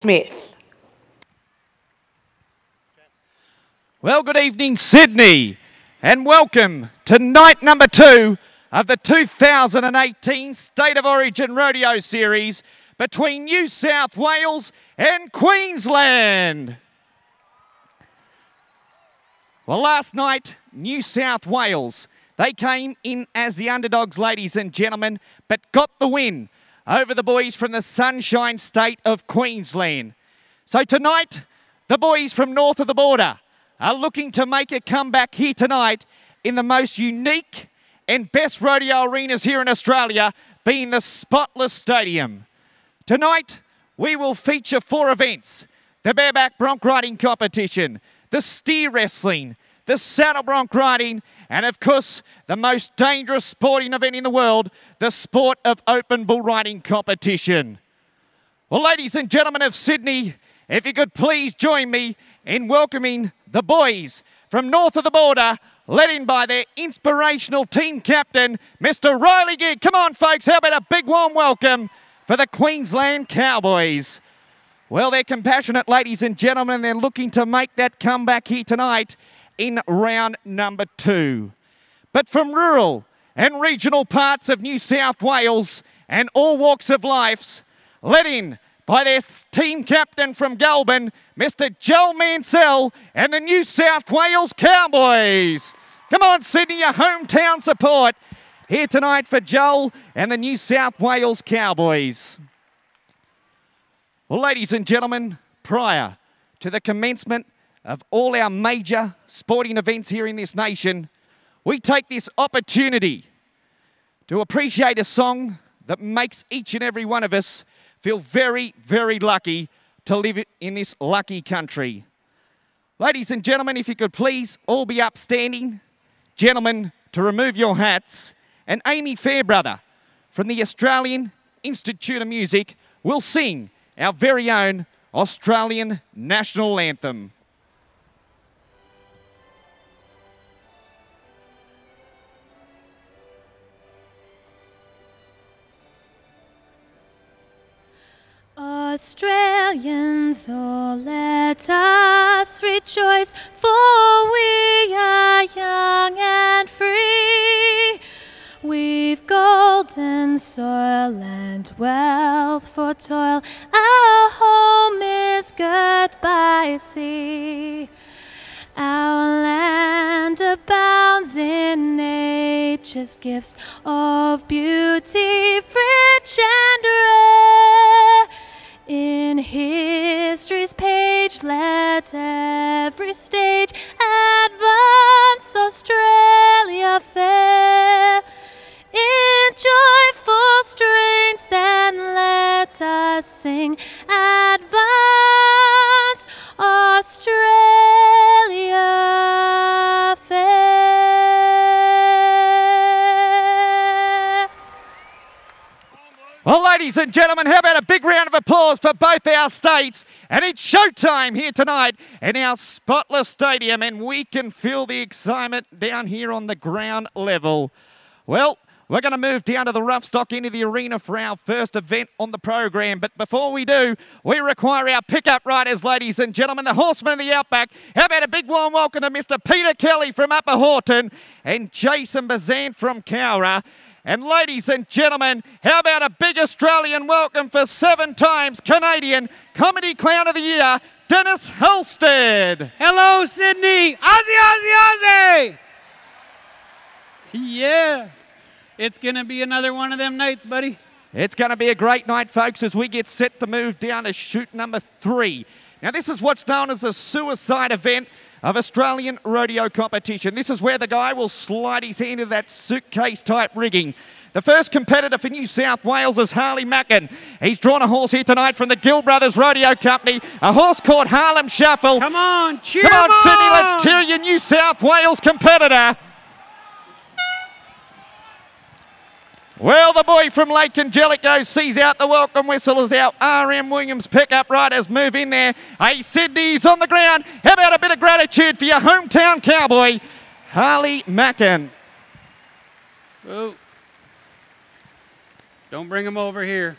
Smith. Well, good evening, Sydney, and welcome to night number 2 of the 2018 State of Origin Rodeo Series between New South Wales and Queensland. Well, last night, New South Wales, they came in as the underdogs, ladies and gentlemen, but got the win over the boys from the Sunshine State of Queensland. So tonight, the boys from north of the border are looking to make a comeback here tonight in the most unique and best rodeo arenas here in Australia, being the Spotless Stadium. Tonight, we will feature 4 events: the Bareback bronc riding competition, the steer wrestling, the saddle bronc riding, and of course, the most dangerous sporting event in the world, the sport of open bull riding competition. Well, ladies and gentlemen of Sydney, if you could please join me in welcoming the boys from north of the border, led in by their inspirational team captain, Mr. Riley Gigg. Come on, folks, how about a big warm welcome for the Queensland Cowboys? Well, they're compassionate, ladies and gentlemen. They're looking to make that comeback here tonight in round number 2. But from rural and regional parts of New South Wales and all walks of life, led in by their team captain from Goulburn, Mr. Joel Mansell and the New South Wales Cowboys. Come on, Sydney, your hometown support here tonight for Joel and the New South Wales Cowboys. Well, ladies and gentlemen, prior to the commencement of all our major sporting events here in this nation, we take this opportunity to appreciate a song that makes each and every one of us feel very, very lucky to live in this lucky country. Ladies and gentlemen, if you could please all be upstanding. Gentlemen, to remove your hats. And Amy Fairbrother from the Australian Institute of Music will sing our very own Australian National Anthem. Australians, oh, let us rejoice, for we are young and free. We've golden soil and wealth for toil. Our home is girt by sea. Our land abounds in nature's gifts of beauty, rich and rare. In history's page, let every stage advance Australia fair. In joyful strains, then let us sing, advance Australia fair. Well, ladies and gentlemen, how about a big round of applause for both our states? And it's showtime here tonight in our Spotless Stadium, and we can feel the excitement down here on the ground level. Well, we're going to move down to the rough stock into the arena for our first event on the program. But before we do, we require our pickup riders, ladies and gentlemen, the horsemen of the outback. How about a big warm welcome to Mr. Peter Kelly from Upper Horton and Jason Bazan from Cowra. And ladies and gentlemen, how about a big Australian welcome for 7 times Canadian Comedy Clown of the Year, Dennis Halstead. Hello, Sydney. Aussie, Aussie, Aussie. Yeah. It's going to be another one of them nights, buddy. It's going to be a great night, folks, as we get set to move down to chute number 3. Now, this is what's known as a suicide event of Australian rodeo competition. This is where the guy will slide his hand into that suitcase-type rigging. The first competitor for New South Wales is Harley Mackin. He's drawn a horse here tonight from the Gill Brothers Rodeo Company, a horse called Harlem Shuffle. Come on, cheer Come on, on. Sydney, let's cheer your New South Wales competitor. Well, the boy from Lake Angelico sees out the welcome whistle as our R.M. Williams pickup riders move in there. Hey, Sydney's on the ground. How about a bit of gratitude for your hometown cowboy, Harley Mackin? Oh. Don't bring him over here.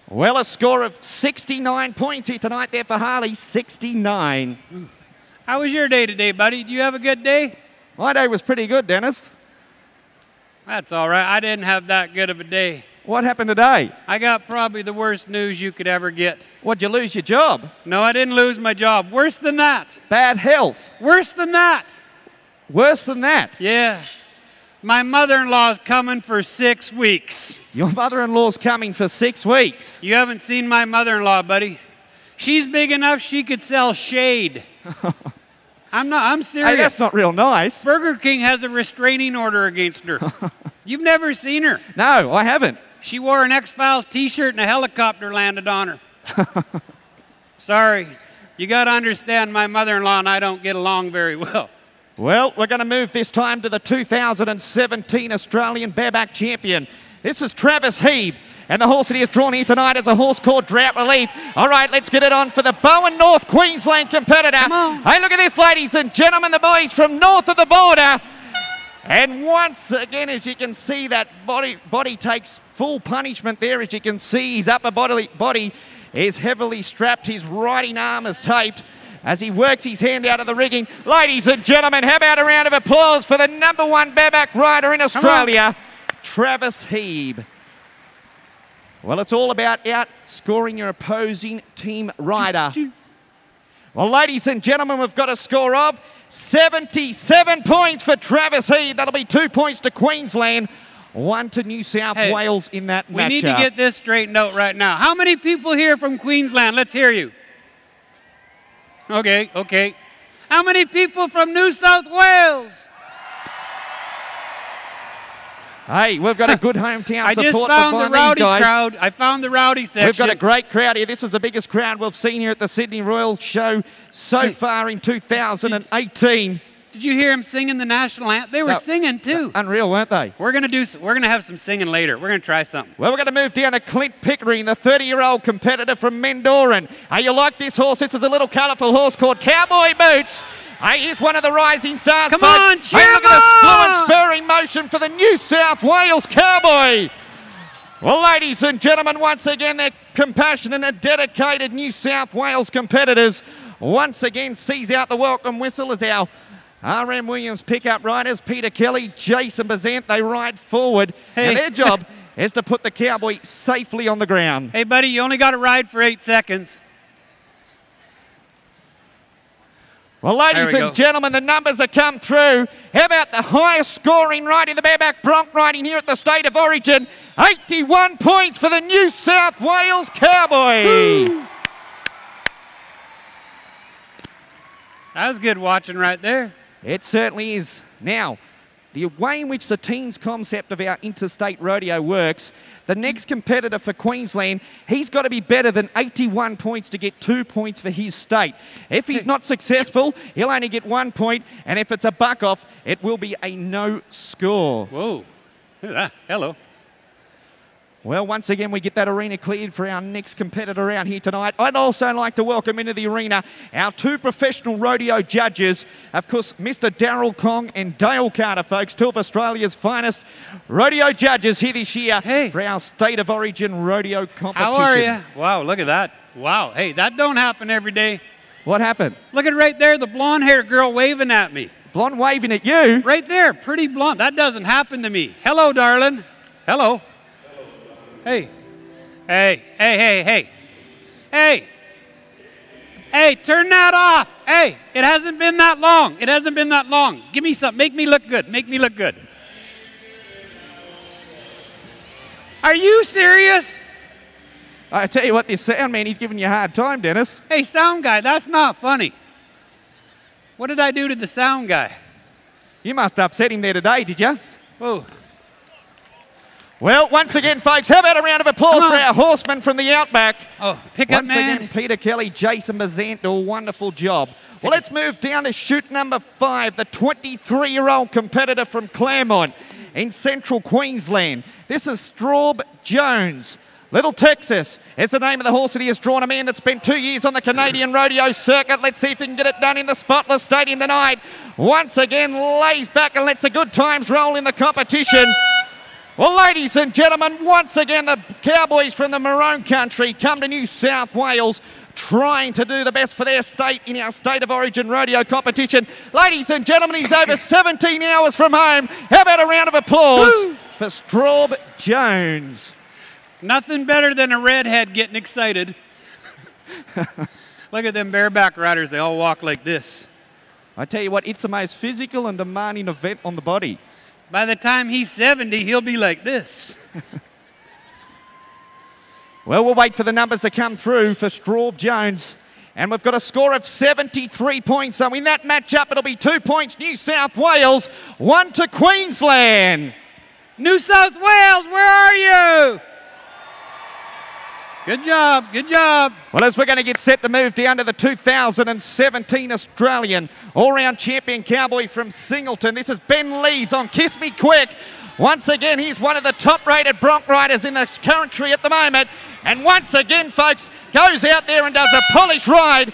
Well, a score of 69 points here tonight there for Harley, 69. How was your day today, buddy? Did you have a good day? My day was pretty good, Dennis. That's all right. I didn't have that good of a day. What happened today? I got probably the worst news you could ever get. What'd you lose your job? No, I didn't lose my job. Worse than that. Bad health? Worse than that. Worse than that? Yeah. My mother-in-law's coming for 6 weeks. Your mother-in-law's coming for 6 weeks? You haven't seen my mother-in-law, buddy. She's big enough she could sell shade. I'm serious. Hey, that's not real nice. Burger King has a restraining order against her. You've never seen her. No, I haven't. She wore an X-Files t-shirt and a helicopter landed on her. Sorry. You got to understand my mother-in-law and I don't get along very well. Well, we're going to move this time to the 2017 Australian Bareback champion. This is Travis Heeb, and the horse that he has drawn here tonight is a horse called Drought Relief. All right, let's get it on for the Bowen North Queensland competitor. Come on. Hey, look at this, ladies and gentlemen, the boys from north of the border. And once again, as you can see, that body takes full punishment there. As you can see, his upper body is heavily strapped. His riding arm is taped as he works his hand out of the rigging. Ladies and gentlemen, how about a round of applause for the #1 bareback rider in Australia, Travis Heeb. Well, it's all about outscoring your opposing team rider. Well, ladies and gentlemen, we've got a score of 77 points for Travis Heeb. That'll be 2 points to Queensland, 1 to New South Wales in that matchup. We need to get this straightened out right now. How many people here from Queensland? Let's hear you. Okay. How many people from New South Wales? Hey, we've got a good hometown I support just found the behind rowdy these guys. crowd. I found the rowdy section. We've got a great crowd here. This is the biggest crowd we've seen here at the Sydney Royal Show so far in 2018. Did you hear them singing the national anthem? They were singing too. Unreal, weren't they? We're gonna have some singing later. We're gonna try something. Well, we're going to move down to Clint Pickering, the 30-year-old competitor from Mendoran. Hey, you like this horse? This is a little colourful horse called Cowboy Boots. Hey, he's one of the rising stars, Come folks. on, cheer hey, look him at this on! fluent spurring motion for the New South Wales Cowboy. Well, ladies and gentlemen, once again, they're compassionate and dedicated New South Wales competitors. Once again, sees out the welcome whistle as our RM Williams pickup riders, Peter Kelly, Jason Bazant, they ride forward. Hey. And their job is to put the Cowboy safely on the ground. Hey, buddy, you only got to ride for 8 seconds. Well, ladies and gentlemen, the numbers have come through. How about the highest scoring ride in the bareback bronc riding here at the State of Origin? 81 points for the New South Wales Cowboy. Woo. That was good watching right there. It certainly is. Now, the way in which the teens concept of our interstate rodeo works, the next competitor for Queensland, he's got to be better than 81 points to get 2 points for his state. If he's not successful, he'll only get 1 point, and if it's a buck off, it will be a no score. Whoa. Look at that. Hello. Well, once again, we get that arena cleared for our next competitor out here tonight. I'd also like to welcome into the arena our 2 professional rodeo judges. Of course, Mr. Darryl Kong and Dale Carter, folks, 2 of Australia's finest rodeo judges here this year for our State of Origin rodeo competition. How are you? Wow, look at that. Wow. Hey, that don't happen every day. What happened? Look at right there, the blonde-haired girl waving at me. Blonde waving at you? Right there, pretty blonde. That doesn't happen to me. Hello, darling. Hello. Hey. Hey, turn that off. Hey, it hasn't been that long. It hasn't been that long. Give me something. Make me look good. Make me look good. Are you serious? I tell you what, this sound man, he's giving you a hard time, Dennis. Hey, sound guy, that's not funny. What did I do to the sound guy? You must upset him there today, did you? Whoa. Well, once again, folks, how about a round of applause for our horsemen from the Outback? Oh, pickup man. Once again, Peter Kelly, Jason Bazant do a wonderful job. Well, let's move down to chute number 5, the 23-year-old competitor from Claremont in central Queensland. This is Straub Jones. Little Texas is the name of the horse that he has drawn, a man that spent 2 years on the Canadian rodeo circuit. Let's see if he can get it done in the Spotless Stadium tonight. Once again, lays back and lets the good times roll in the competition. Well, ladies and gentlemen, once again, the Cowboys from the Maroon Country come to New South Wales trying to do the best for their state in our State of Origin rodeo competition. Ladies and gentlemen, he's over 17 hours from home. How about a round of applause for Straub Jones? Nothing better than a redhead getting excited. Look at them bareback riders. They all walk like this. I tell you what, it's the most physical and demanding event on the body. By the time he's 70, he'll be like this. Well, we'll wait for the numbers to come through for Straub Jones. And we've got a score of 73 points. So in that matchup, it'll be 2 points New South Wales, 1 to Queensland. New South Wales, where are you? Good job, good job. Well, as we're going to get set to move down to the 2017 Australian all-round champion cowboy from Singleton. This is Ben Lees on Kiss Me Quick. Once again, he's one of the top-rated bronc riders in the country at the moment. And once again, folks, goes out there and does a polished ride.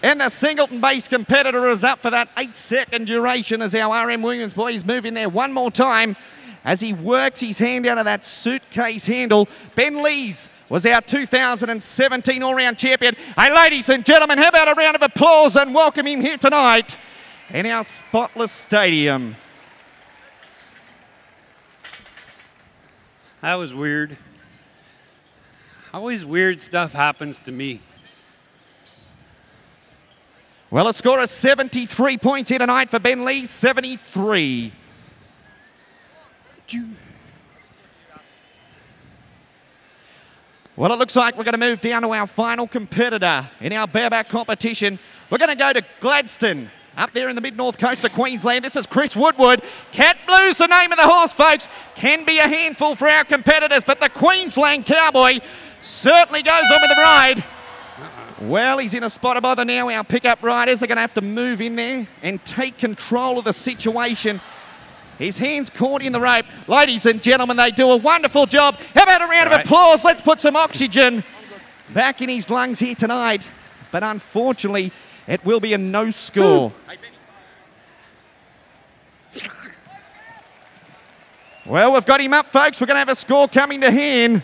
And the Singleton-based competitor is up for that 8-second duration as our RM Williams boys move in there one more time as he works his hand out of that suitcase handle. Ben Lees was our 2017 all-round champion. Hey, ladies and gentlemen, how about a round of applause and welcome him here tonight in our spotless stadium. That was weird. Always weird stuff happens to me. Well, a score of 73 points here tonight for Ben Lee, 73. Well, it looks like we're going to move down to our final competitor in our bareback competition. We're going to go to Gladstone, up there in the mid-north coast of Queensland. This is Chris Woodward. Cat Blue's the name of the horse, folks. Can be a handful for our competitors, but the Queensland Cowboy certainly goes on with the ride. Well, he's in a spot by now. Our pickup riders are going to have to move in there and take control of the situation. His hands caught in the rope. Ladies and gentlemen, they do a wonderful job. How about a round of applause? Let's put some oxygen back in his lungs here tonight. But unfortunately, it will be a no score. Well, we've got him up, folks. We're going to have a score coming to hand.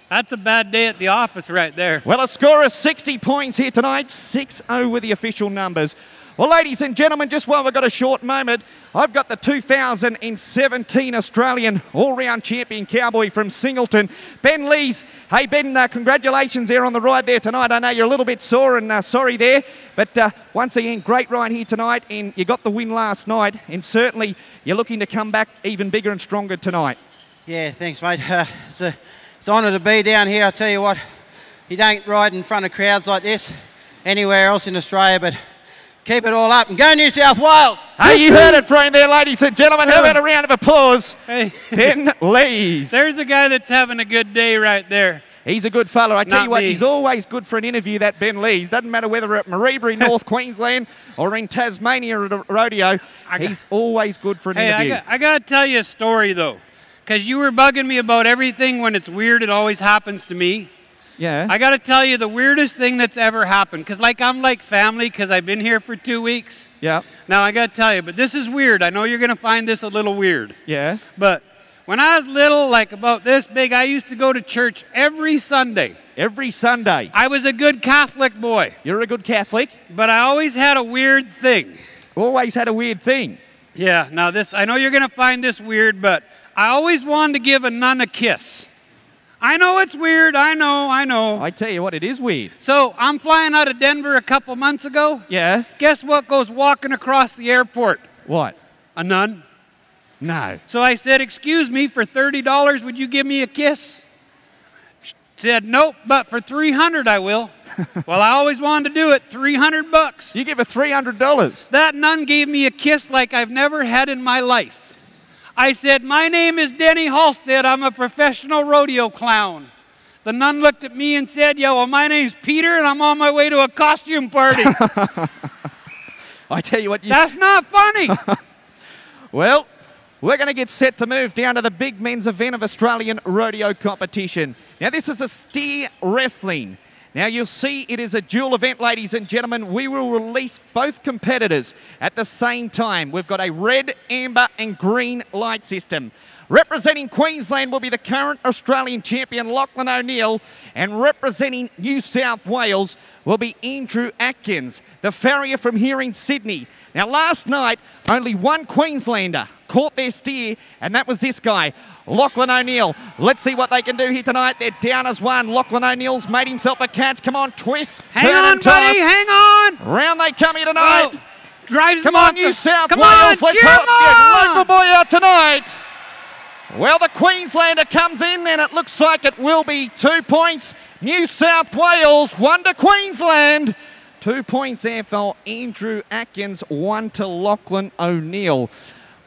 That's a bad day at the office right there. Well, a score of 60 points here tonight. 6-0 with the official numbers. Well, ladies and gentlemen, just while we've got a short moment, I've got the 2017 Australian all-round champion cowboy from Singleton, Ben Lees. Hey, Ben, congratulations there on the ride there tonight. I know you're a little bit sore and sorry there, but once again, great ride here tonight, and you got the win last night, and certainly you're looking to come back even bigger and stronger tonight. Yeah, thanks, mate. It's an honour to be down here. I tell you what, you don't ride in front of crowds like this anywhere else in Australia, but keep it all up and go New South Wales. Hey, you heard it from there, ladies and gentlemen. How about a round of applause? Hey. Ben Lees. There's a guy that's having a good day right there. He's a good fellow. I tell Not you what, me. he's always good for an interview, that Ben Lees. Doesn't matter whether at Bareback, North Queensland, or in Tasmania at a rodeo. He's always good for an interview. I got to tell you a story, though, because you were bugging me about everything. When it's weird, it always happens to me. Yeah. I got to tell you the weirdest thing that's ever happened, because I'm like family, because I've been here for 2 weeks. Yeah. Now, I got to tell you, but this is weird. I know you're going to find this a little weird. Yeah. But when I was little, like about this big, I used to go to church every Sunday. Every Sunday. I was a good Catholic boy. You're a good Catholic. But I always had a weird thing. Always had a weird thing. Yeah, now this, I know you're going to find this weird, but I always wanted to give a nun a kiss. I know it's weird, I know. I tell you what, it is weird. So I'm flying out of Denver a couple months ago. Yeah. Guess what goes walking across the airport? What? A nun. No. So I said, excuse me, for $30, would you give me a kiss? Said, nope, but for $300 I will. Well, I always wanted to do it, $300. You give her $300. That nun gave me a kiss like I've never had in my life. I said, my name is Denny Halstead. I'm a professional rodeo clown. The nun looked at me and said, yeah, well, my name's Peter, and I'm on my way to a costume party. I tell you what. That's not funny. Well, we're going to get set to move down to the big men's event of Australian rodeo competition. Now, this is a steer wrestling. Now you'll see it is a dual event, ladies and gentlemen. We will release both competitors at the same time. We've got a red, amber and green light system. Representing Queensland will be the current Australian champion, Lachlan O'Neill, and representing New South Wales will be Andrew Atkins, the farrier from here in Sydney. Now, last night, only one Queenslander caught their steer, and that was this guy, Lachlan O'Neill. Let's see what they can do here tonight. They're down as one. Lachlan O'Neill's made himself a catch. Come on, twist, hang turn on, and toss. buddy, hang on. Round they come here tonight. Oh, drives come him on, off New South come Wales. on, Let's cheer help him the on. local boy out tonight. Well, the Queenslander comes in, and it looks like it will be 2 points. New South Wales, 1 to Queensland. 2 points there for Andrew Atkins, 1 to Lachlan O'Neill.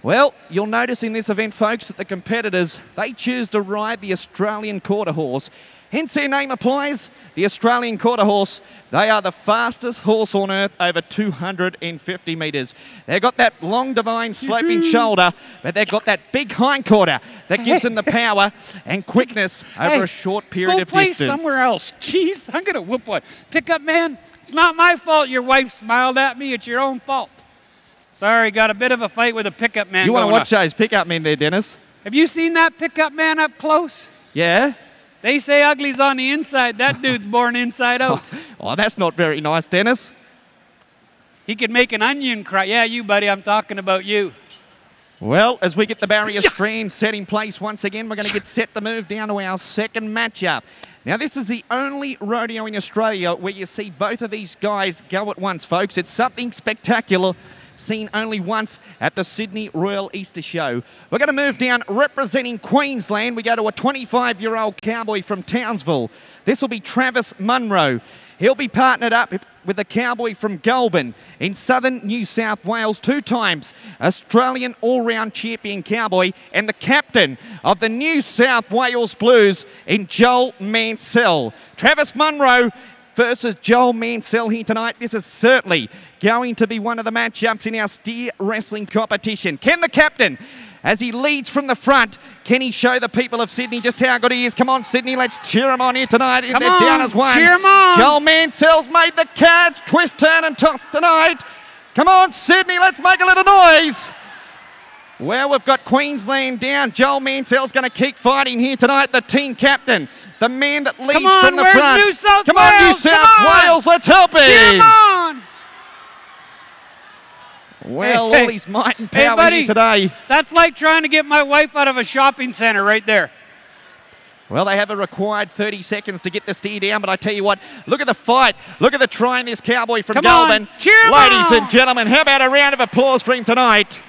Well, you'll notice in this event, folks, that the competitors, they choose to ride the Australian quarter horse. Hence their name applies, the Australian quarter horse. They are the fastest horse on earth, over 250 metres. They've got that long, divine, sloping shoulder, but they've got that big hindquarter that gives them the power and quickness over a short period of distance. Go play somewhere else. Jeez, I'm going to whoop one. Pickup man, it's not my fault your wife smiled at me. It's your own fault. Sorry, got a bit of a fight with a pickup man. You want to watch those pickup men there, Dennis? Have you seen that pickup man up close? Yeah. They say ugly's on the inside. That dude's born inside out. Oh, that's not very nice, Dennis. He could make an onion cry. Yeah, you, buddy. I'm talking about you. Well, as we get the barrier strand set in place once again, we're going to get set to move down to our second matchup. Now, this is the only rodeo in Australia where you see both of these guys go at once, folks. It's something spectacular, seen only once at the Sydney Royal Easter Show. We're going to move down representing Queensland. We go to a 25-year-old cowboy from Townsville. This will be Travis Munro. He'll be partnered up with a cowboy from Goulburn in southern New South Wales, 2 times Australian all-round champion cowboy and the captain of the New South Wales Blues in Joel Mansell. Travis Munro versus Joel Mansell here tonight. This is certainly going to be one of the matchups in our steer wrestling competition. Can the captain, as he leads from the front, can he show the people of Sydney just how good he is? Come on, Sydney, let's cheer him on here tonight. Come They're on, down as one. cheer him on. Joel Mansell's made the catch. Twist, turn and toss tonight. Come on, Sydney, let's make a little noise. Well, we've got Queensland down. Joel Mansell's going to keep fighting here tonight. The team captain, the man that leads from the front. New South Come Wales? on, New South Wales, let's help him. Cheer him on. Well, Hey, all his might and power buddy, here today. That's like trying to get my wife out of a shopping center right there. Well, they have a required 30 seconds to get the steer down, but I tell you what, look at the fight. Look at the trying this cowboy from Come on, Goulburn. cheer him Ladies on. and gentlemen, how about a round of applause for him tonight?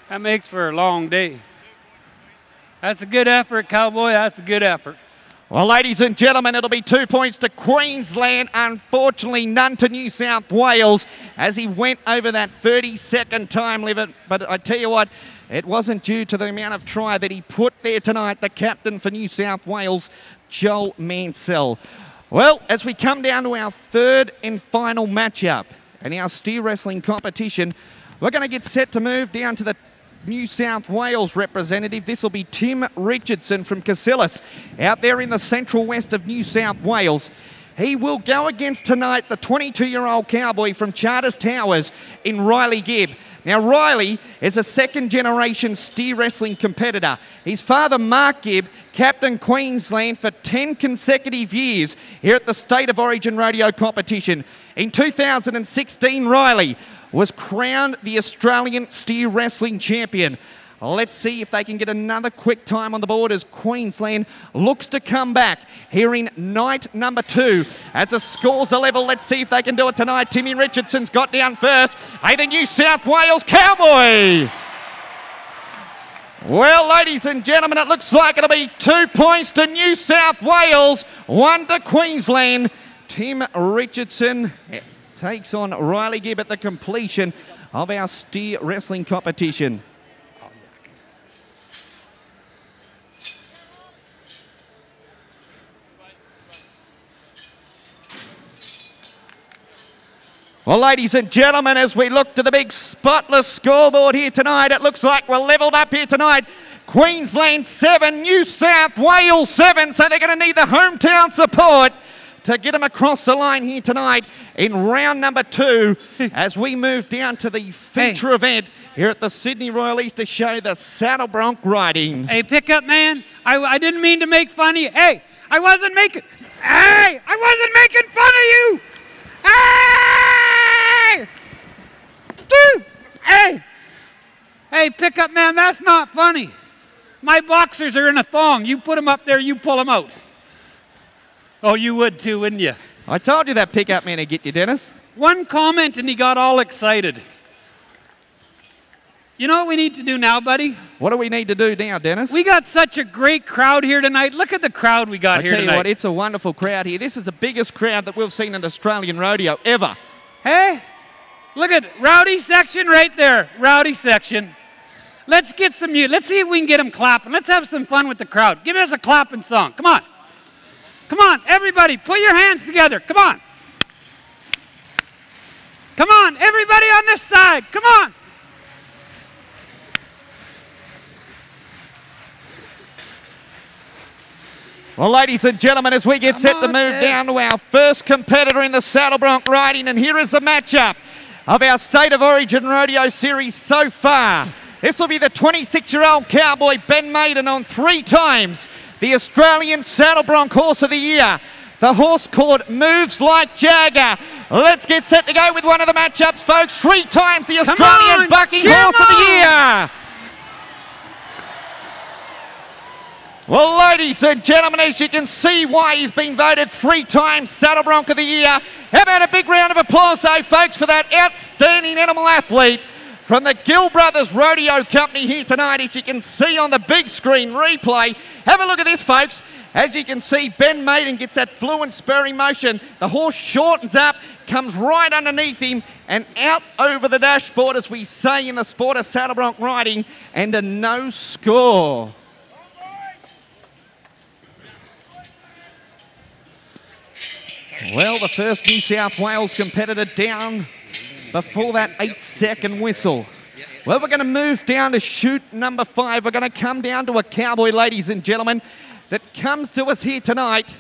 That makes for a long day. That's a good effort, cowboy. That's a good effort. Well, ladies and gentlemen, it'll be 2 points to Queensland. Unfortunately, none to New South Wales as he went over that 30-second time limit. But I tell you what, it wasn't due to the amount of try that he put there tonight, the captain for New South Wales, Joel Mansell. Well, as we come down to our third and final matchup in our steer wrestling competition, we're going to get set to move down to the New South Wales representative. This will be Tim Richardson from Cassillis, out there in the central west of New South Wales. He will go against tonight the 22-year-old cowboy from Charters Towers in Riley Gibb. Now, Riley is a second-generation steer wrestling competitor. His father, Mark Gibb, captained Queensland for 10 consecutive years here at the State of Origin Rodeo competition. In 2016, Riley was crowned the Australian steer wrestling champion. Let's see if they can get another quick time on the board as Queensland looks to come back here in night number 2. As the scores are level, let's see if they can do it tonight. Timmy Richardson's got down first. Hey, the New South Wales cowboy. Well, ladies and gentlemen, it looks like it'll be 2 points to New South Wales, 1 to Queensland. Tim Richardson takes on Riley Gibb at the completion of our steer wrestling competition. Well, ladies and gentlemen, as we look to the big spotless scoreboard here tonight, it looks like we're levelled up here tonight. Queensland 7, New South Wales 7. So they're going to need the hometown support to get them across the line here tonight in round number 2 as we move down to the feature event here at the Sydney Royal Easter Show, the saddle bronc riding. Hey, pickup man, I didn't mean to make fun of you. Hey, I wasn't making fun of you. Hey! Hey, pickup man, that's not funny. My boxers are in a thong. You put them up there, you pull them out. Oh, you would too, wouldn't you? I told you that pickup man would get you, Dennis. One comment and he got all excited. You know what we need to do now, buddy? What do we need to do now, Dennis? We got such a great crowd here tonight. Look at the crowd we got here tonight. I tell you what, it's a wonderful crowd here. This is the biggest crowd that we've seen in Australian rodeo ever. Hey, look at rowdy section right there. Rowdy section. Let's get some music. Let's see if we can get them clapping. Let's have some fun with the crowd. Give us a clapping song. Come on. Come on, everybody. Put your hands together. Come on. Come on, everybody on this side. Come on. Well, ladies and gentlemen, as we get set to move down to our first competitor in the saddle bronc riding, and here is the matchup of our State of Origin Rodeo Series so far. This will be the 26-year-old cowboy Ben Maiden on 3 times the Australian Saddle Bronc Horse of the Year. The horse called Moves Like Jagger. Let's get set to go with one of the matchups, folks. 3 times the Australian Bucking Horse of the Year. Well, ladies and gentlemen, as you can see why he's been voted 3 times Saddle Bronc of the Year. How about a big round of applause, though, folks, for that outstanding animal athlete from the Gill Brothers Rodeo Company here tonight, as you can see on the big screen replay. Have a look at this, folks. As you can see, Ben Maiden gets that fluent spurring motion. The horse shortens up, comes right underneath him, and out over the dashboard, as we say in the sport of saddle bronc riding, and a no score. Well, the first New South Wales competitor down before that 8-second whistle. Well, we're going to move down to chute number 5. We're going to come down to a cowboy, ladies and gentlemen, that comes to us here tonight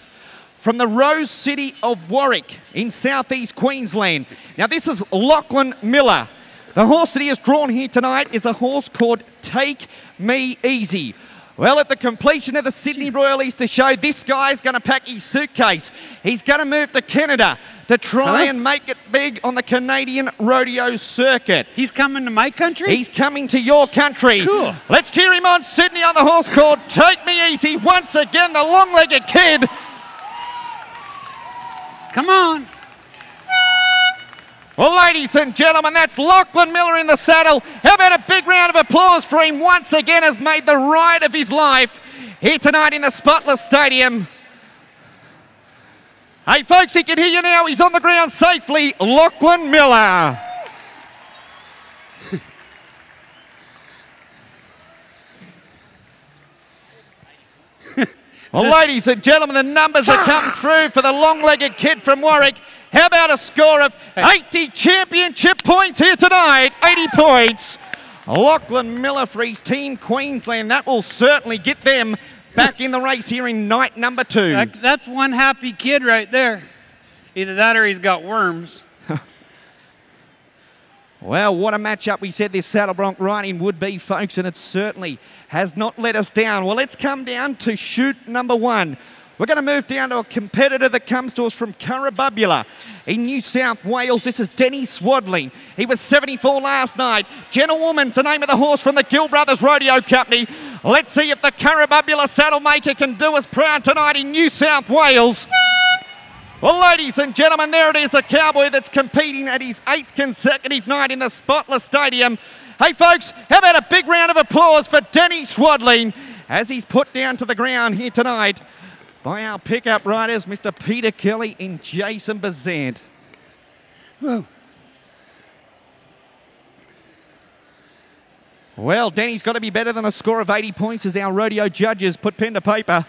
from the Rose City of Warwick in southeast Queensland. Now, this is Lachlan Miller. The horse that he has drawn here tonight is a horse called Take Me Easy. Well, at the completion of the Sydney Royal Easter Show, this guy's going to pack his suitcase. He's going to move to Canada to try and make it big on the Canadian rodeo circuit. He's coming to my country? He's coming to your country. Cool. Let's cheer him on, Sydney, on the horse called Take Me Easy. Once again, the long-legged kid. Come on. Well, ladies and gentlemen, that's Lachlan Miller in the saddle. How about a big round of applause for him? Once again has made the ride of his life here tonight in the Spotless Stadium. Hey, folks, he can hear you now. He's on the ground safely. Lachlan Miller. Well, ladies and gentlemen, the numbers are coming through for the long-legged kid from Warwick. How about a score of 80 championship points here tonight? 80 points. Lachlan Miller for his team Queensland. That will certainly get them back in the race here in night number 2. That's one happy kid right there. Either that or he's got worms. Well, what a matchup we said this saddle bronc riding would be, folks, and it certainly has not let us down. Well, let's come down to chute number 1. We're going to move down to a competitor that comes to us from Currabubula in New South Wales. This is Denny Swadling. He was 74 last night. Gentlewoman's the name of the horse from the Gill Brothers Rodeo Company. Let's see if the Currabubula saddle maker can do us proud tonight in New South Wales. Well, ladies and gentlemen, there it is, a cowboy that's competing at his 8th consecutive night in the Spotless Stadium. Hey, folks, how about a big round of applause for Denny Swadling as he's put down to the ground here tonight by our pickup riders, Mr. Peter Kelly and Jason Bazant. Whoa. Well, Denny's got to be better than a score of 80 points as our rodeo judges put pen to paper.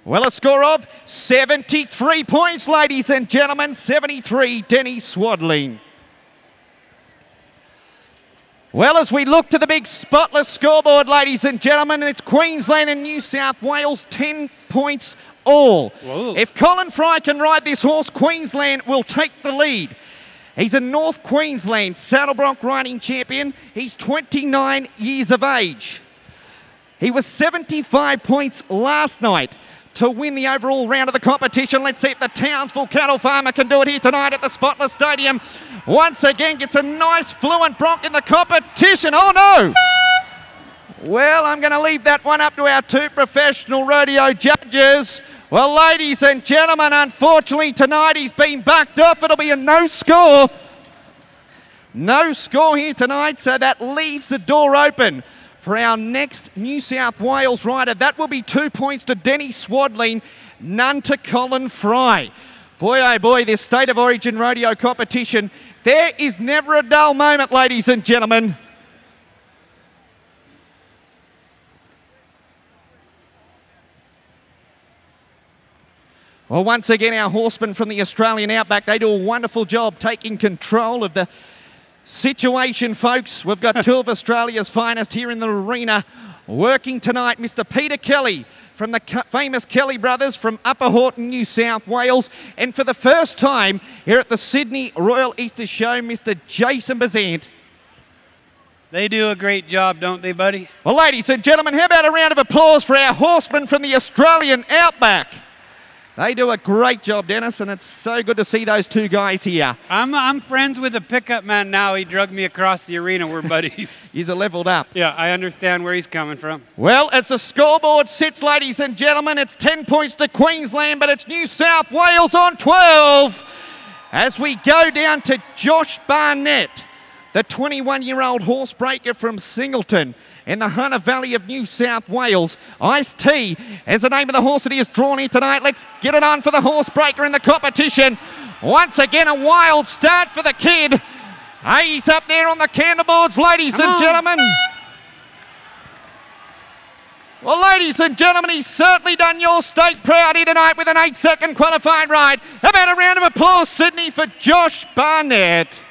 Well, a score of 73 points, ladies and gentlemen. 73, Denny Swadling. Well, as we look to the big spotless scoreboard, ladies and gentlemen, it's Queensland and New South Wales, 10 points all. Whoa. If Colin Fry can ride this horse, Queensland will take the lead. He's a North Queensland saddle bronc riding champion. He's 29 years of age. He was 75 points last night to win the overall round of the competition. Let's see if the Townsville Cattle Farmer can do it here tonight at the Spotless Stadium. Once again, gets a nice fluent bronc in the competition. Oh no! Well, I'm going to leave that one up to our two professional rodeo judges. Well, ladies and gentlemen, unfortunately tonight he's been backed off. It'll be a no score. No score here tonight, so that leaves the door open for our next New South Wales rider. That will be 2 points to Denny Swadling, none to Colin Fry. Boy, oh boy, this State of Origin rodeo competition, there is never a dull moment, ladies and gentlemen. Well, once again, our horsemen from the Australian Outback, they do a wonderful job taking control of the situation, folks. We've got two of Australia's finest here in the arena working tonight. Mr. Peter Kelly from the famous Kelly brothers from Upper Horton, New South Wales. And for the first time here at the Sydney Royal Easter Show, Mr. Jason Bazant. They do a great job, don't they, buddy? Well, ladies and gentlemen, how about a round of applause for our horsemen from the Australian Outback? They do a great job, Dennis, and it's so good to see those two guys here. I'm friends with the pickup man now. He drugged me across the arena. We're buddies. He's a leveled up. Yeah, I understand where he's coming from. Well, as the scoreboard sits, ladies and gentlemen, it's 10 points to Queensland, but it's New South Wales on 12. As we go down to Josh Barnett, the 21-year-old horsebreaker from Singleton in the Hunter Valley of New South Wales. Ice T is the name of the horse that he has drawn here tonight. Let's get it on for the horsebreaker in the competition. Once again, a wild start for the kid. He's up there on the candleboards, ladies and gentlemen. Well, ladies and gentlemen, he's certainly done your state proud here tonight with an 8-second qualified ride. How about a round of applause, Sydney, for Josh Barnett?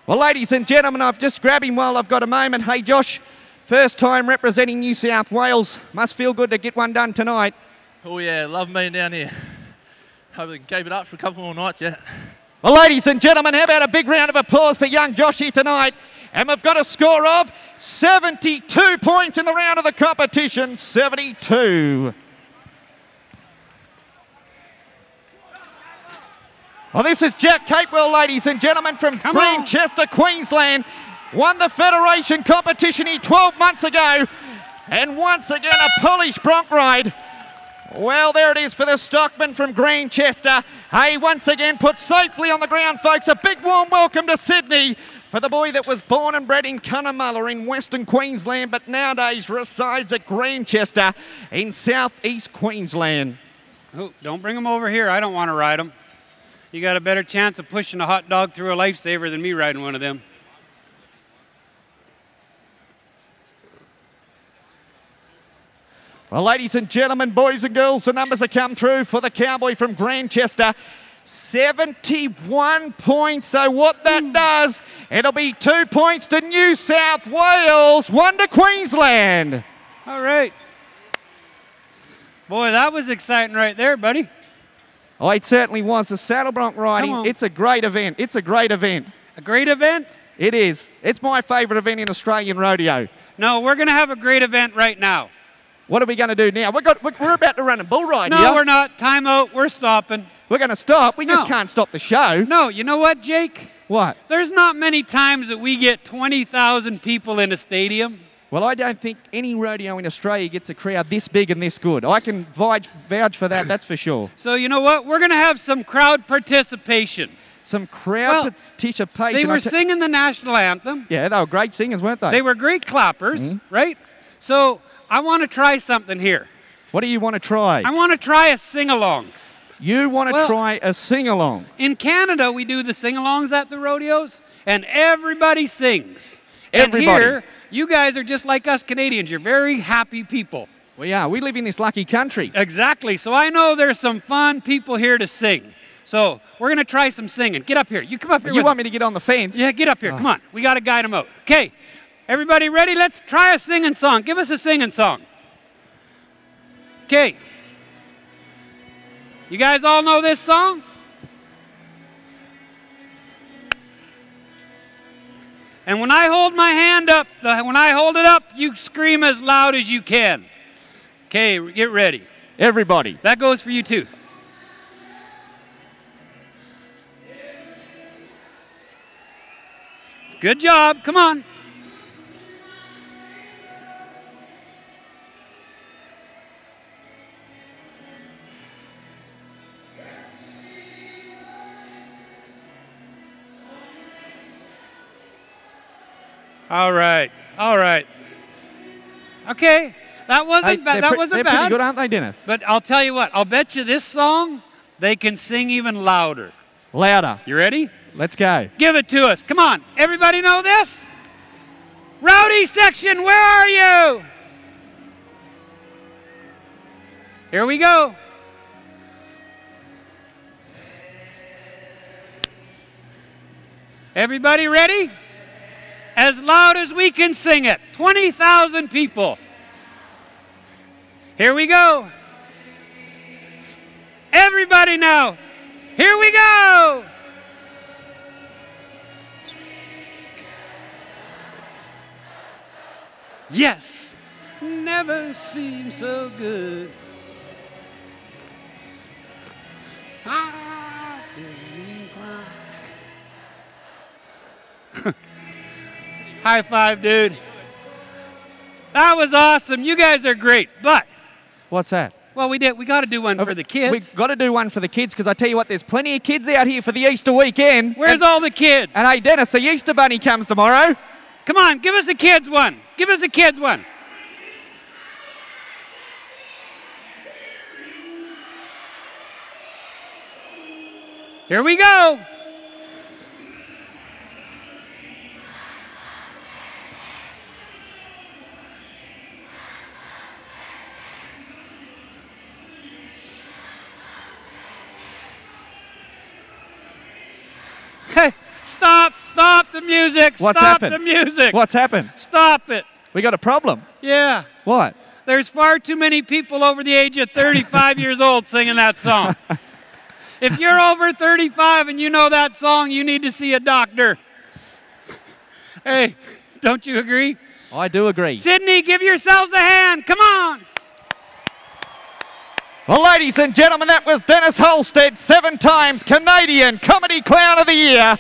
Well, ladies and gentlemen, I've just grabbed him while I've got a moment. Hey, Josh, first time representing New South Wales. Must feel good to get one done tonight. Oh, yeah, love being down here. Hope we can keep it up for a couple more nights yet. Well, ladies and gentlemen, how about a big round of applause for young Josh here tonight? And we've got a score of 72 points in the round of the competition. 72. Well, this is Jack Capewell, ladies and gentlemen, from Grandchester, Queensland. Won the Federation competition here 12 months ago. And once again, a polished bronc ride. Well, there it is for the stockman from Grandchester. Hey, once again, put safely on the ground, folks. A big warm welcome to Sydney for the boy that was born and bred in Cunnamulla in Western Queensland, but nowadays resides at Grandchester in southeast Queensland. Oh, don't bring him over here. I don't want to ride him. You got a better chance of pushing a hot dog through a lifesaver than me riding one of them. Well, ladies and gentlemen, boys and girls, the numbers have come through for the cowboy from Grandchester. 71 points. So what that does, it'll be 2 points to New South Wales, 1 to Queensland. All right. Boy, that was exciting right there, buddy. Oh, it certainly was. The saddle bronc riding, it's a great event. It's a great event. A great event? It is. It's my favourite event in Australian rodeo. No, we're going to have a great event right now. What are we going to do now? We're about to run a bull ride here. No, we're not. Time out. We're stopping. We're going to stop. We just can't stop the show. No, you know what, Jake? What? There's not many times that we get 20,000 people in a stadium. Well, I don't think any rodeo in Australia gets a crowd this big and this good. I can vouch for that, that's for sure. So you know what? We're going to have some crowd participation. Some crowd participation. They were singing the national anthem. Yeah, they were great singers, weren't they? They were great clappers, right? So I want to try something here. What do you want to try? I want to try a sing-along. You want to try a sing-along? In Canada, we do the sing-alongs at the rodeos, and everybody sings. Everybody. And here, you guys are just like us Canadians. You're very happy people. We are. We live in this lucky country. Exactly. So I know there's some fun people here to sing. So we're going to try some singing. Get up here. You come up here. You want me to get on the fence? Yeah, get up here. Come on. We got to guide them out. Okay. Everybody ready? Let's try a singing song. Give us a singing song. Okay. You guys all know this song? And when I hold my hand up, when I hold it up, you scream as loud as you can. Okay, get ready. Everybody. That goes for you too. Good job. Come on. All right. All right. Okay. That wasn't bad. That wasn't bad. They're pretty good, aren't they, Dennis? But I'll tell you what. I'll bet you this song, they can sing even louder. Louder. You ready? Let's go. Give it to us. Come on. Everybody know this? Rowdy section, where are you? Here we go. Everybody ready? As loud as we can sing it. 20,000 people. Here we go. Everybody now. Here we go. Yes. Never seemed so good. I've been inclined. High five, dude. That was awesome. You guys are great. But what's that? Well, we got to do one for the kids. We've got to do one for the kids because I tell you what, there's plenty of kids out here for the Easter weekend. Where's all the kids? And hey, Dennis, the Easter Bunny comes tomorrow. Come on, give us a kids one. Give us a kids one. Here we go. Hey, stop the music. What's Stop happened? the music. What's happened? Stop it. We got a problem. Yeah. What? There's far too many people over the age of 35 years old singing that song. If you're over 35 and you know that song, you need to see a doctor. Hey, don't you agree? I do agree. Sydney, give yourselves a hand. Come on. Well, ladies and gentlemen, that was Dennis Holstead, 7 times Canadian Comedy Clown of the Year.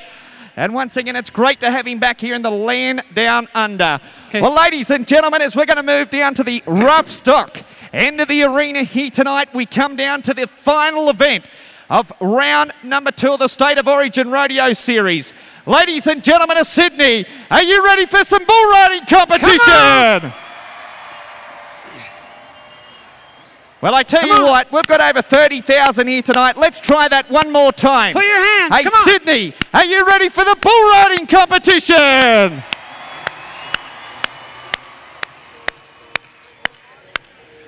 And once again, it's great to have him back here in the land down under. Okay. Well, ladies and gentlemen, as we're going to move down to the rough stock end of the arena here tonight, we come down to the final event of round number 2 of the State of Origin Rodeo Series. Ladies and gentlemen of Sydney, are you ready for some bull riding competition? Well, I tell you what, we've got over 30,000 here tonight. Let's try that one more time. Put your hands. Hey, Come on. Sydney, are you ready for the bull riding competition?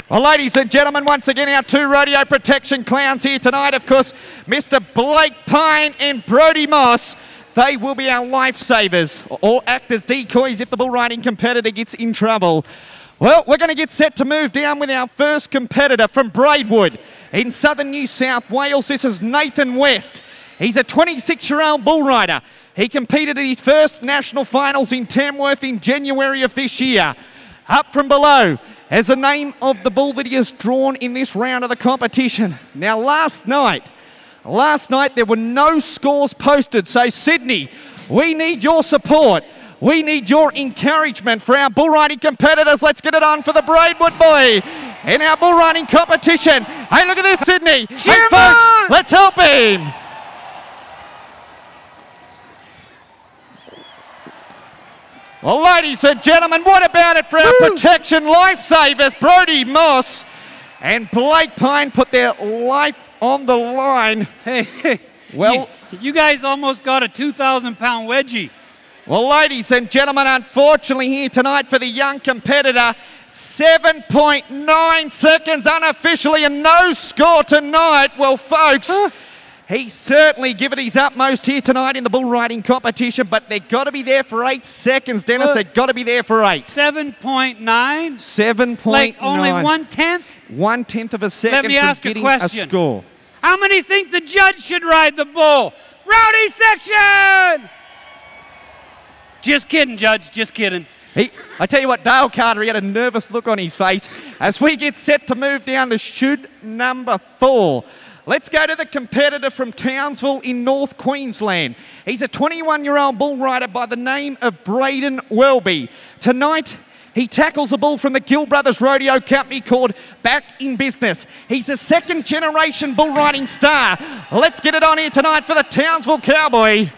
Well, ladies and gentlemen, once again, our 2 rodeo protection clowns here tonight. Of course, Mr. Blake Pine and Brodie Moss. They will be our lifesavers or act as decoys if the bull riding competitor gets in trouble. Well, we're going to get set to move down with our first competitor from Braidwood in southern New South Wales. This is Nathan West. He's a 26-year-old bull rider. He competed at his first national finals in Tamworth in January of this year. Up from below as the name of the bull that he has drawn in this round of the competition. Now, last night there were no scores posted. So, Sydney, we need your support. We need your encouragement for our bull riding competitors. Let's get it on for the Braidwood boy in our bull riding competition. Hey, look at this, Sydney. Cheer hey, him folks, on. let's help him. Well, ladies and gentlemen, what about it for our protection lifesavers? Brodie Moss and Blake Pine put their life on the line. Hey, well, you guys almost got a 2,000-pound wedgie. Well, ladies and gentlemen, unfortunately here tonight for the young competitor, 7.9 seconds unofficially, and no score tonight. Well, folks, he's certainly given his utmost here tonight in the bull riding competition, but they've got to be there for 8 seconds, Dennis. They've got to be there for 8. 7.9? 7.9. Like only 1/10? 1/10 of a second. Let me ask from a getting question. a score. How many think the judge should ride the bull? Rowdy section! Just kidding, Judge, just kidding. I tell you what, Dale Carter, he had a nervous look on his face as we get set to move down to chute number 4. Let's go to the competitor from Townsville in North Queensland. He's a 21-year-old bull rider by the name of Braden Welby. Tonight, he tackles a bull from the Gill Brothers Rodeo Company called Back in Business. He's a second-generation bull riding star. Let's get it on here tonight for the Townsville Cowboy.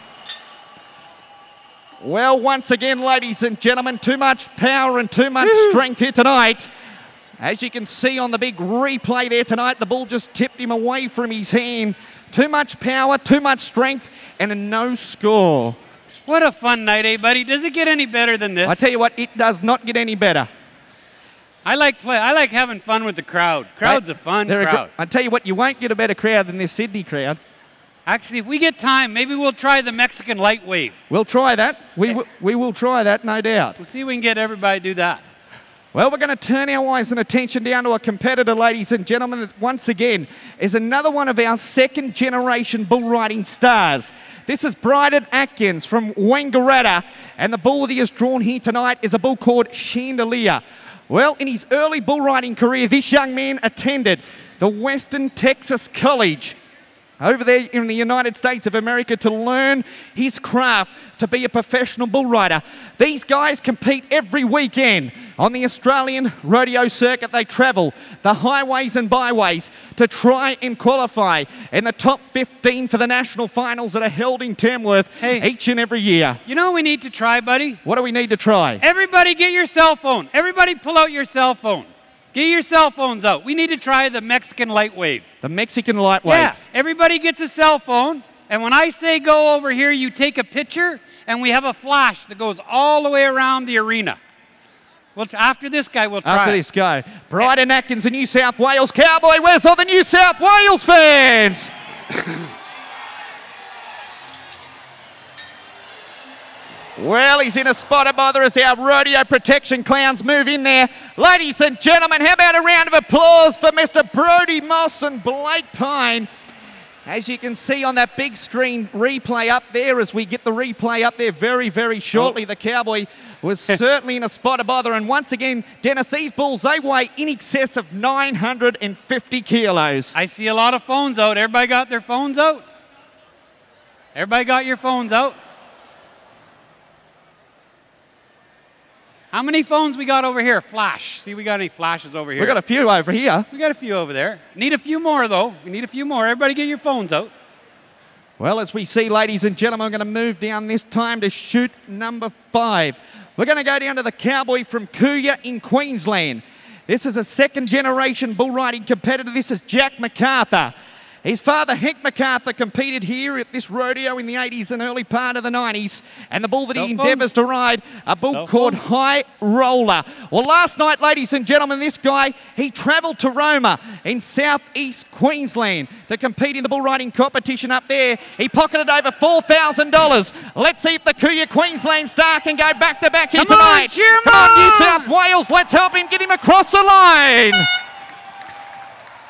Well, once again, ladies and gentlemen, too much power and too much strength here tonight. As you can see on the big replay there tonight, the bull just tipped him away from his hand. Too much power, too much strength, and a no score. What a fun night, eh, buddy? Does it get any better than this? I tell you what, it does not get any better. I like having fun with the crowd. Crowd's a fun crowd. I tell you what, you won't get a better crowd than this Sydney crowd. Actually, if we get time, maybe we'll try the Mexican light wave. We'll try that. We will try that, no doubt. We'll see if we can get everybody to do that. Well, we're going to turn our eyes and attention down to a competitor, ladies and gentlemen, that once again is another one of our second-generation bull riding stars. This is Bryden Atkins from Wangaratta, and the bull that he has drawn here tonight is a bull called Chandelier. Well, in his early bull riding career, this young man attended the Western Texas College over there in the United States of America to learn his craft to be a professional bull rider. These guys compete every weekend on the Australian rodeo circuit. They travel the highways and byways to try and qualify in the top 15 for the national finals that are held in Tamworth each and every year. You know what we need to try, buddy? What do we need to try? Everybody get your cell phone. Everybody pull out your cell phone. Get your cell phones out. We need to try the Mexican light wave. The Mexican light wave. Yeah, everybody gets a cell phone, and when I say go over here, you take a picture, and we have a flash that goes all the way around the arena. Well, after this guy, we'll try. After this guy. Bryden Atkins, the New South Wales Cowboy. Where's all the New South Wales fans? Well, he's in a spot of bother as our rodeo protection clowns move in there. Ladies and gentlemen, how about a round of applause for Mr. Brody Moss and Blake Pine. As you can see on that big screen replay up there, as we get the replay up there very, very shortly, the Cowboy was certainly in a spot of bother. And once again, Dennis, these bulls, they weigh in excess of 950 kilos. I see a lot of phones out. Everybody got their phones out? Everybody got your phones out? How many phones we got over here? Flash. See, we got any flashes over here? We got a few over here. We got a few over there. Need a few more, though. We need a few more. Everybody get your phones out. Well, as we see, ladies and gentlemen, we're going to move down this time to chute number 5. We're going to go down to the Cowboy from Cooya in Queensland. This is a second-generation bull riding competitor. This is Jack MacArthur. His father, Hank MacArthur, competed here at this rodeo in the 80s and early part of the 90s. And the bull that he endeavours to ride, a bull called High Roller. Well, last night, ladies and gentlemen, this guy, he travelled to Roma in southeast Queensland to compete in the bull riding competition up there. He pocketed over $4,000. Let's see if the Cooya Queensland star can go back-to-back here tonight. Cheer him Come on, New South Wales, let's help him get him across the line.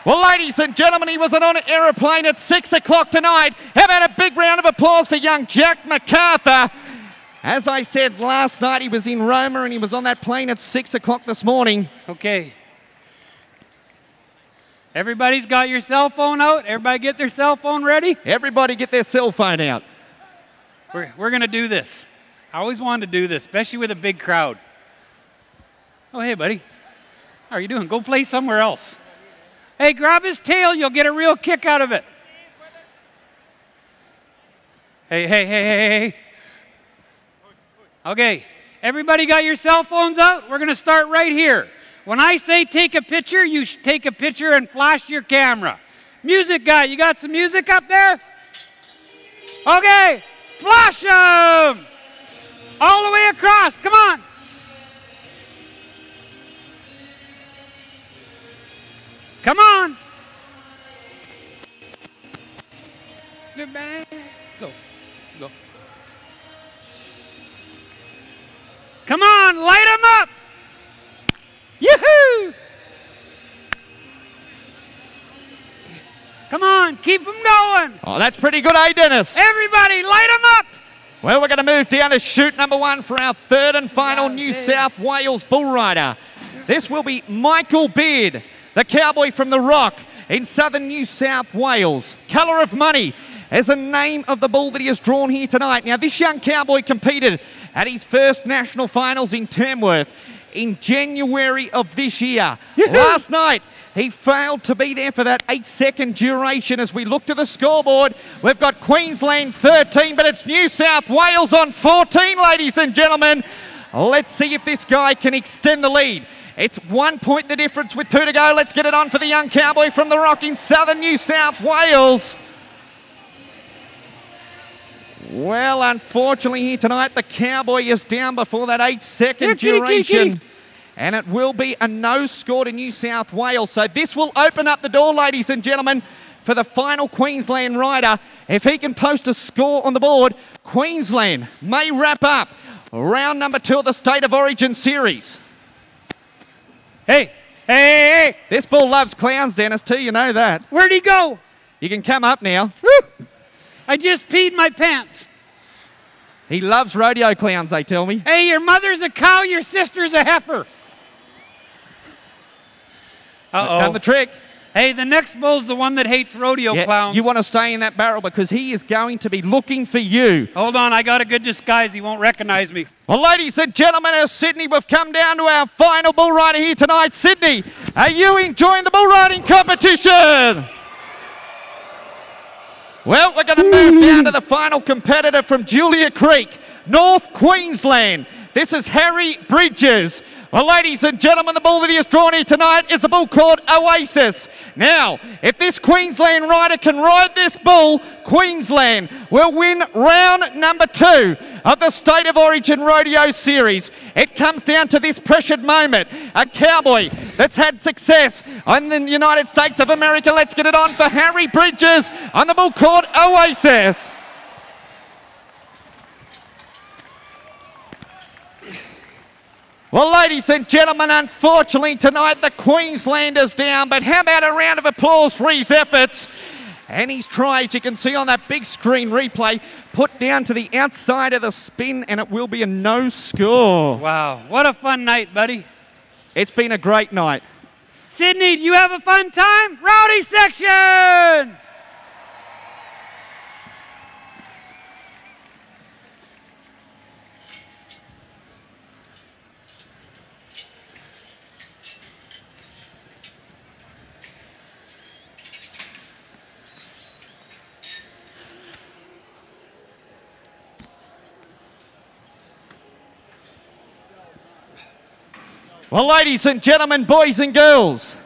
Well, ladies and gentlemen, he was on an aeroplane at 6 o'clock tonight. How about a big round of applause for young Jack MacArthur? As I said last night, he was in Roma and he was on that plane at 6 o'clock this morning. Okay. Everybody's got your cell phone out? Everybody get their cell phone ready? Everybody get their cell phone out. We're going to do this. I always wanted to do this, especially with a big crowd. Oh, hey, buddy. How are you doing? Go play somewhere else. Hey, grab his tail. You'll get a real kick out of it. Hey. Okay, everybody got your cell phones out? We're going to start right here. When I say take a picture, you should take a picture and flash your camera. Music guy, you got some music up there? Okay, flash them! All the way across, come on. Come on. Go. Go. Come on, light them up. Yoo-hoo! Come on, keep them going. Oh, that's pretty good, eh, Dennis? Everybody, light them up. Well, we're going to move down to chute number 1 for our third and final New South Wales bull rider. This will be Michael Beard, the cowboy from the Rock in southern New South Wales. Colour of Money is the name of the bull that he has drawn here tonight. Now, this young cowboy competed at his first national finals in Tamworth in January of this year. Last night, he failed to be there for that 8-second duration. As we look to the scoreboard, we've got Queensland 13, but it's New South Wales on 14, ladies and gentlemen. Let's see if this guy can extend the lead. It's 1 point the difference with 2 to go. Let's get it on for the young cowboy from the Rock in southern New South Wales. Well, unfortunately here tonight, the cowboy is down before that 8-second duration. And it will be a no score to New South Wales. So this will open up the door, ladies and gentlemen, for the final Queensland rider. If he can post a score on the board, Queensland may wrap up round number 2 of the State of Origin series. Hey, hey, hey. This bull loves clowns, Dennis, too. You know that. Where'd he go? You can come up now. Woo. I just peed my pants. He loves rodeo clowns, they tell me. Hey, your mother's a cow, your sister's a heifer. Uh-oh. Done the trick. Hey, the next bull's the one that hates rodeo clowns. You want to stay in that barrel because he is going to be looking for you. Hold on, I got a good disguise. He won't recognize me. Well, ladies and gentlemen, as Sydney, we've come down to our final bull rider here tonight. Sydney, are you enjoying the bull riding competition? Well, we're going to move down to the final competitor from Julia Creek, North Queensland. This is Harry Bridges. Well, ladies and gentlemen, the bull that he has drawn here tonight is a bull called Oasis. Now, if this Queensland rider can ride this bull, Queensland will win round number 2 of the State of Origin Rodeo Series. It comes down to this pressured moment. A cowboy that's had success in the United States of America. Let's get it on for Harry Bridges on the bull called Oasis. Well, ladies and gentlemen, unfortunately tonight the Queenslander's down, but how about a round of applause for his efforts? And he's tried, you can see on that big screen replay, put down to the outside of the spin, and it will be a no score. Wow, what a fun night, buddy. It's been a great night. Sydney, do you have a fun time? Rowdy section! Well, ladies and gentlemen, boys and girls,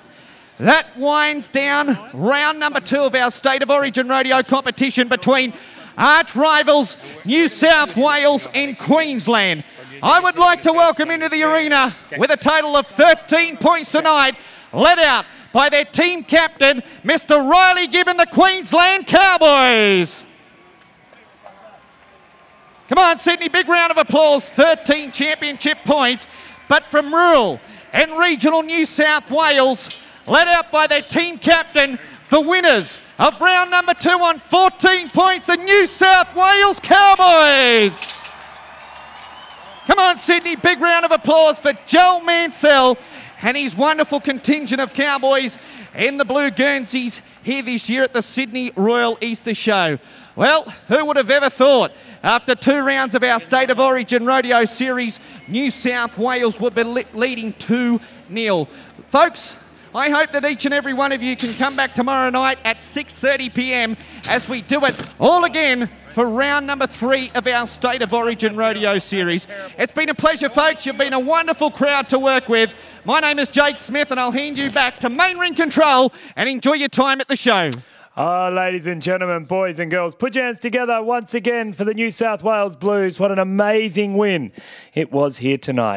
that winds down round number 2 of our State of Origin rodeo competition between arch rivals New South Wales and Queensland. I would like to welcome into the arena with a total of 13 points tonight, led out by their team captain, Mr. Riley Gibbon, the Queensland Cowboys. Come on, Sydney, big round of applause, 13 championship points. But from rural and regional New South Wales, led out by their team captain, the winners of round number 2 on 14 points, the New South Wales Cowboys. Come on, Sydney, big round of applause for Joel Mansell and his wonderful contingent of Cowboys in the blue Guernseys here this year at the Sydney Royal Easter Show. Well, who would have ever thought after 2 rounds of our State of Origin Rodeo Series, New South Wales would be leading 2-0. Folks, I hope that each and every one of you can come back tomorrow night at 6:30 p.m. as we do it all again for round number 3 of our State of Origin Rodeo Series. It's been a pleasure, folks. You've been a wonderful crowd to work with. My name is Jake Smith, and I'll hand you back to main ring control and enjoy your time at the show. Ladies and gentlemen, boys and girls, put your hands together once again for the New South Wales Blues. What an amazing win it was here tonight.